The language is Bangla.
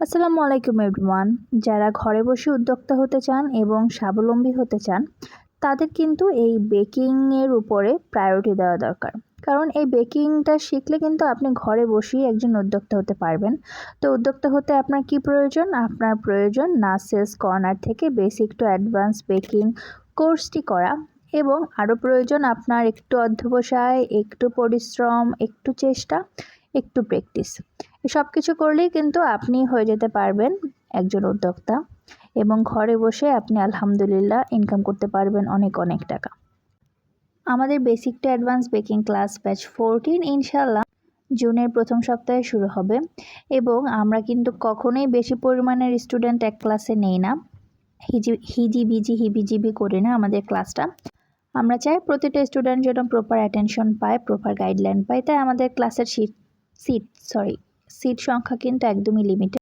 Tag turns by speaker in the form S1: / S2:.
S1: আসসালামু আলাইকুম এভরিওয়ান। যারা ঘরে বসে উদ্যোক্তা হতে চান এবং স্বাবলম্বী হতে চান তাদের কিন্তু এই বেকিংয়ের উপরে প্রায়োরিটি দেওয়া দরকার। কারণ এই বেকিংটা শিখলে কিন্তু আপনি ঘরে বসেই একজন উদ্যোক্তা হতে পারবেন। তো উদ্যোক্তা হতে আপনার কি প্রয়োজন? আপনার প্রয়োজন নাসেলস কর্নার থেকে বেসিক টু অ্যাডভান্স বেকিং কোর্সটি করা, এবং আরও প্রয়োজন আপনার একটু অধ্যবসায়, একটু পরিশ্রম, একটু চেষ্টা, একটু প্র্যাকটিস। সব কিছু করলেই কিন্তু আপনি হয়ে যেতে পারবেন একজন উদ্যোক্তা, এবং ঘরে বসে আপনি আলহামদুলিল্লাহ ইনকাম করতে পারবেন অনেক অনেক টাকা। আমাদের basic to advance baking class batch 14 ইনশাল্লাহ জুনের প্রথম সপ্তাহে শুরু হবে, এবং আমরা কিন্তু কখনোই বেশি পরিমাণের স্টুডেন্ট এক ক্লাসে নেই না, হিজিবিজি করি না আমাদের ক্লাসটা। আমরা চাই প্রতিটা স্টুডেন্ট যেন প্রপার অ্যাটেনশন পায়, প্রপার গাইডলাইন পায়। তাই আমাদের ক্লাসের সিট সংখ্যা কিন্তু একদমই লিমিটেড।